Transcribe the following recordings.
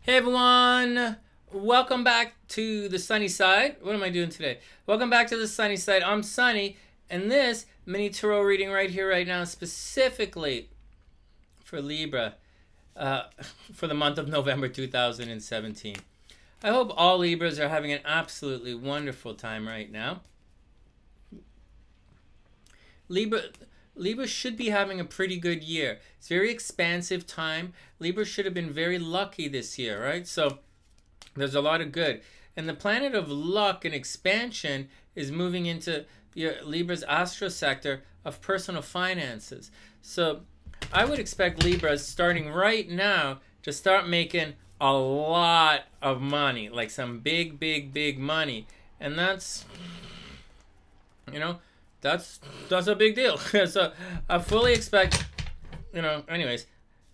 Hey everyone, welcome back to the sunny side. What am I doing today? Welcome back to the sunny side. I'm Sonny, and this mini tarot reading right here, right now, specifically for Libra for the month of November 2017. I hope all Libras are having an absolutely wonderful time right now. Libra should be having a pretty good year. It's a very expansive time. Libra should have been very lucky this year, right? So there's a lot of good. And the planet of luck and expansion is moving into your Libra's astro sector of personal finances. So I would expect Libras starting right now to start making a lot of money, like some big money. And that's, you know, that's a big deal. So I fully expect, anyways.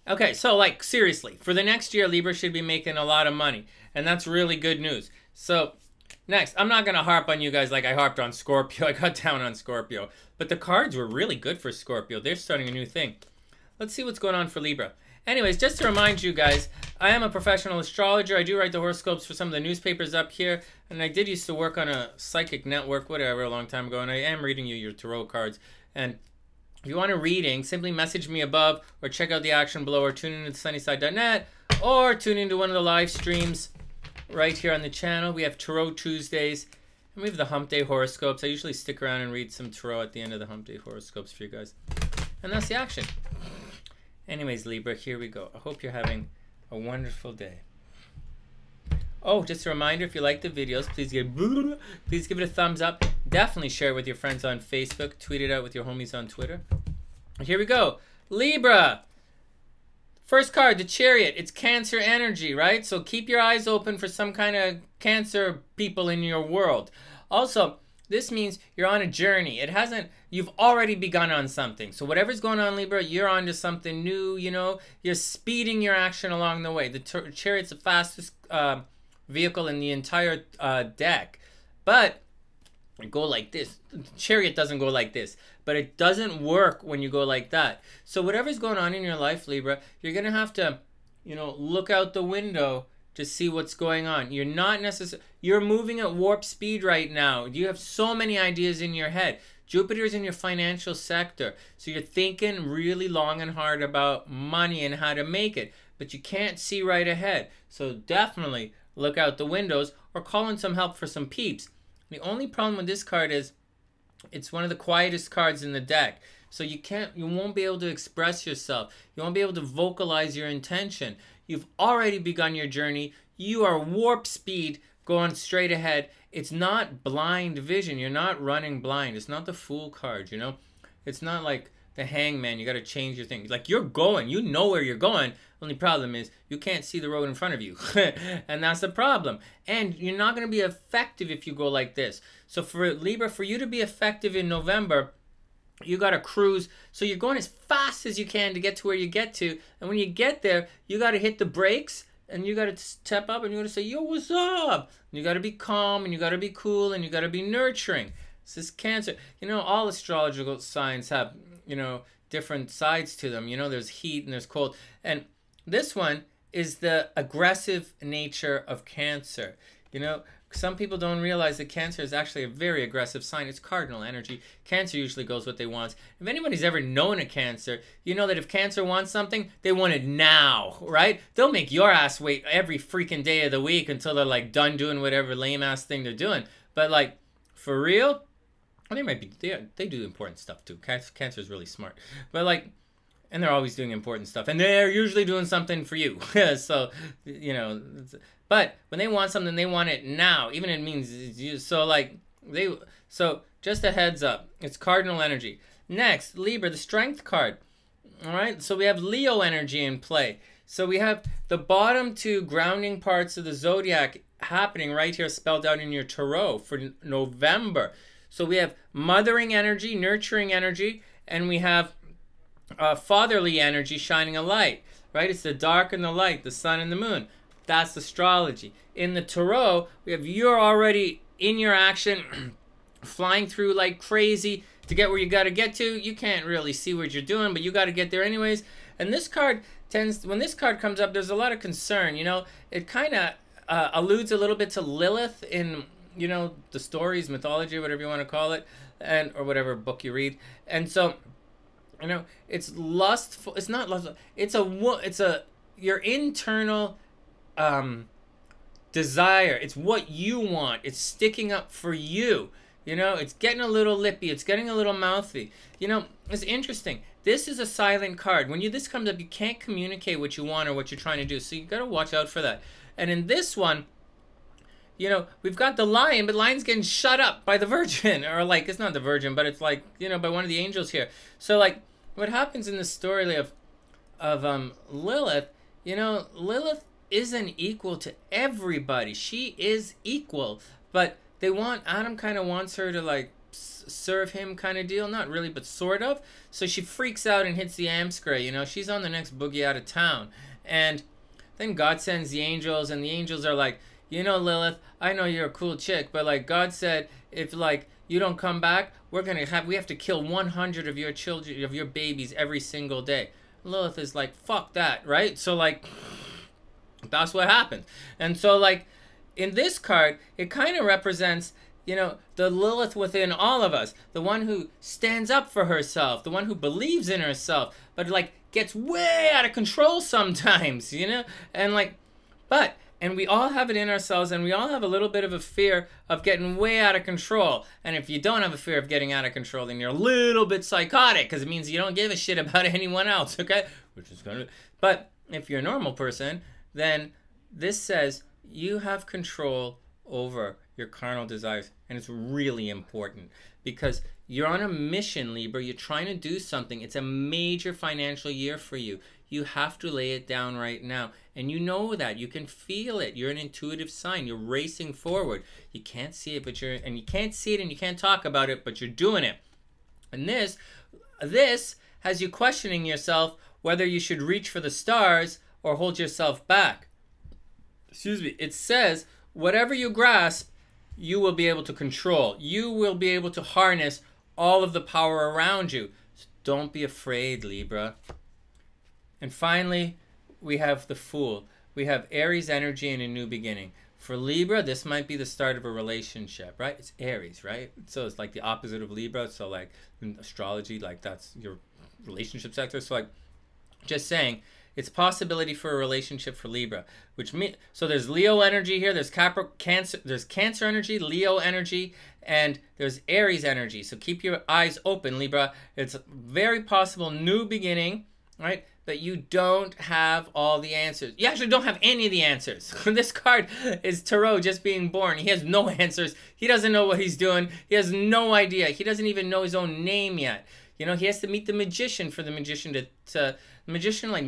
Okay, so like seriously, for the next year, Libra should be making a lot of money. And that's really good news. So next, I'm not going to harp on you guys like I harped on Scorpio. I got down on Scorpio. But the cards were really good for Scorpio. They're starting a new thing. Let's see what's going on for Libra. Anyways, just to remind you guys, I am a professional astrologer. I do write the horoscopes for some of the newspapers up here. And I did used to work on a psychic network, whatever, a long time ago. And I am reading you your tarot cards. And if you want a reading, simply message me above or check out the action below or tune in to sunnyside.net or tune into one of the live streams right here on the channel. We have Tarot Tuesdays and we have the Hump Day horoscopes. I usually stick around and read some tarot at the end of the Hump Day horoscopes for you guys. And that's the action. Anyways, Libra, here we go. I hope you're having a wonderful day. Oh, just a reminder, if you like the videos, please give it a thumbs up. Definitely share it with your friends on Facebook. Tweet it out with your homies on Twitter. Here we go. Libra. First card, the chariot. It's Cancer energy, right? So keep your eyes open for some kind of Cancer people in your world. Also, this means you're on a journey. You've already begun on something. So whatever's going on, Libra, you're on to something new, You're speeding your action along the way. The chariot's the fastest vehicle in the entire deck. But go like this. The chariot doesn't go like this. But it doesn't work when you go like that. So whatever's going on in your life, Libra, you're going to have to, look out the window to see what's going on. You're moving at warp speed right now. You have so many ideas in your head. Jupiter's in your financial sector. So you're thinking really long and hard about money and how to make it. But you can't see right ahead. So definitely look out the windows or call in some help for some peeps. The only problem with this card is it's one of the quietest cards in the deck. So you won't be able to express yourself. You won't be able to vocalize your intention. You've already begun your journey. You are warp speed going straight ahead. It's not blind vision. You're not running blind. It's not the Fool card, It's not like the Hangman. You got to change your thing. Like you're going. You know where you're going. Only problem is you can't see the road in front of you. And that's the problem. And you're not going to be effective if you go like this. So for Libra, for you to be effective in November, you got to cruise. So you're going as fast as you can to get to where you get to. And when you get there, you got to hit the brakes and you got to step up and you got to say, yo, what's up? And you got to be calm and you got to be cool and you got to be nurturing. This is Cancer. All astrological signs have, different sides to them. There's heat and there's cold. And this one is the aggressive nature of Cancer. Some people don't realize that Cancer is actually a very aggressive sign. It's cardinal energy. Cancer usually goes what they want. If anybody's ever known a Cancer, you know that if Cancer wants something, they want it now, right? They'll make your ass wait every freaking day of the week until they're like done doing whatever lame ass thing they're doing. But like, for real, they might be, they do important stuff too. Cancer is really smart. But like, and they're always doing important stuff. And they're usually doing something for you. So, but when they want something, they want it now. Even it means you. So just a heads up. It's cardinal energy. Next, Libra, the Strength card. All right. So we have Leo energy in play. So we have the bottom two grounding parts of the zodiac happening right here, spelled out in your tarot for November. So we have mothering energy, nurturing energy, and we have fatherly energy shining a light. Right. It's the dark and the light, the sun and the moon. That's astrology. In the tarot, we have you're already in your action, flying through like crazy, to get where you got to get to. You can't really see what you're doing, but you got to get there anyways. And this card tends, when this card comes up, there's a lot of concern. You know, it kind of alludes a little bit to Lilith in, you know, the stories, mythology, whatever you want to call it, and or whatever book you read. And so, you know, it's lustful. It's not lustful. It's a your internal desire. It's what you want. It's sticking up for you. You know, it's getting a little lippy. It's getting a little mouthy. You know, it's interesting. This is a silent card. When this comes up, you can't communicate what you want or what you're trying to do. So you got to watch out for that. And in this one, you know, we've got the lion, but lion's getting shut up by the virgin. Or like, it's not the virgin, but it's like, you know, by one of the angels here. So like, what happens in the story of Lilith, you know, Lilith isn't equal to everybody. She is equal, but Adam kind of wants her to like serve him kind of deal. Not really, but sort of. So she freaks out and hits the Amscray. You know, she's on the next boogie out of town. And then God sends the angels, and the angels are like, you know, Lilith, I know you're a cool chick, but like God said, if like you don't come back, we have to kill 100 of your children, of your babies every single day. Lilith is like, fuck that, right? So like, that's what happens. And so like, in this card, it kind of represents, you know, the Lilith within all of us. The one who stands up for herself. The one who believes in herself. But, like, gets way out of control sometimes, you know? And, like, and we all have it in ourselves, and we all have a little bit of a fear of getting way out of control. And if you don't have a fear of getting out of control, then you're a little bit psychotic, because it means you don't give a shit about anyone else, okay? Which is kind of... But if you're a normal person, then this says you have control over your carnal desires. And it's really important because you're on a mission, Libra. You're trying to do something. It's a major financial year for you. You have to lay it down right now. And you know that. You can feel it. You're an intuitive sign. You're racing forward. You can't see it, but you can't see it and you can't talk about it, but you're doing it. And this has you questioning yourself whether you should reach for the stars or hold yourself back. Excuse me. It says, whatever you grasp, you will be able to control. You will be able to harness all of the power around you. So don't be afraid, Libra. And finally, we have the Fool. We have Aries energy and a new beginning. For Libra, this might be the start of a relationship, right? It's Aries, right? So it's like the opposite of Libra. So like in astrology, like that's your relationship sector. So like just saying, it's possibility for a relationship for Libra, which means, so there's Leo energy here, there's Cancer energy, Leo energy, and there's Aries energy. So keep your eyes open, Libra. It's very possible new beginning, right? But you don't have all the answers. You actually don't have any of the answers. This card is Tarot just being born. He has no answers. He doesn't know what he's doing. He has no idea. He doesn't even know his own name yet. You know, he has to meet the magician for the magician to the magician like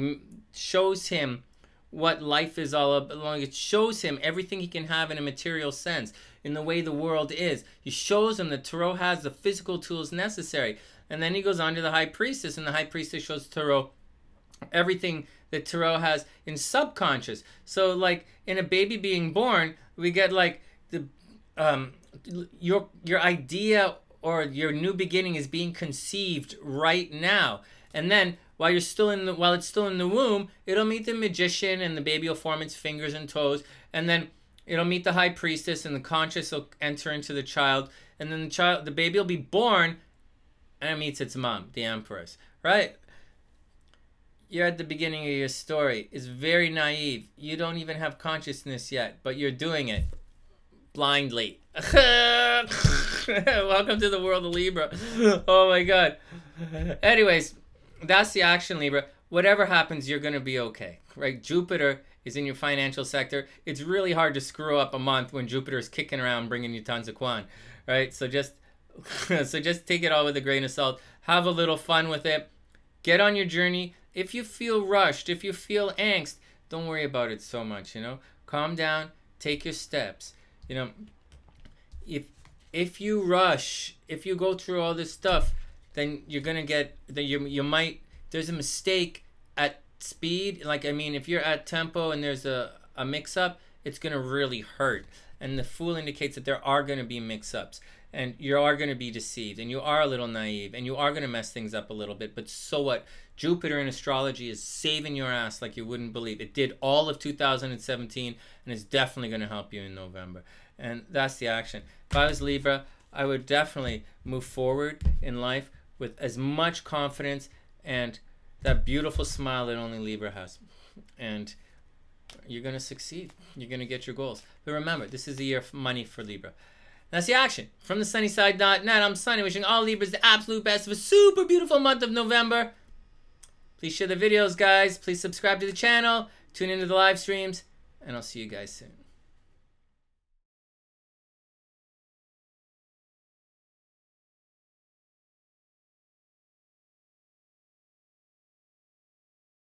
shows him what life is all about. It shows him everything he can have in a material sense, in the way the world is. He shows him that Tarot has the physical tools necessary. And then he goes on to the High Priestess, and the High Priestess shows Tarot everything that Tarot has in subconscious. So like in a baby being born, we get like the your idea or your new beginning is being conceived right now. And then while it's still in the womb, it'll meet the magician and the baby will form its fingers and toes, and then it'll meet the High Priestess and the conscious will enter into the child, and then the baby will be born and it meets its mom, the Empress, right? You're at the beginning of your story. It's very naive. You don't even have consciousness yet, but you're doing it blindly. Welcome to the world of Libra. Oh my God. Anyways, that's the action, Libra. Whatever happens, you're going to be okay, right? Jupiter is in your financial sector. It's really hard to screw up a month when Jupiter is kicking around bringing you tons of quan, right? So just take it all with a grain of salt. Have a little fun with it. Get on your journey. If you feel rushed, if you feel angst, don't worry about it so much, you know? Calm down, take your steps. You know, if you rush, if you go through all this stuff, then you're going to get, you might, there's a mistake at speed. Like, I mean, if you're at tempo and there's a mix-up, it's going to really hurt. And the Fool indicates that there are going to be mix-ups. And you are going to be deceived, and you are a little naive, and you are going to mess things up a little bit. But so what? Jupiter in astrology is saving your ass like you wouldn't believe. It did all of 2017, and it's definitely going to help you in November. And that's the action. If I was Libra, I would definitely move forward in life with as much confidence and that beautiful smile that only Libra has. And you're going to succeed. You're going to get your goals. But remember, this is the year of money for Libra. That's the action. From thesunnyside.net, I'm Sonny, wishing all Libras the absolute best of a super beautiful month of November. Please share the videos, guys. Please subscribe to the channel. Tune into the live streams. And I'll see you guys soon.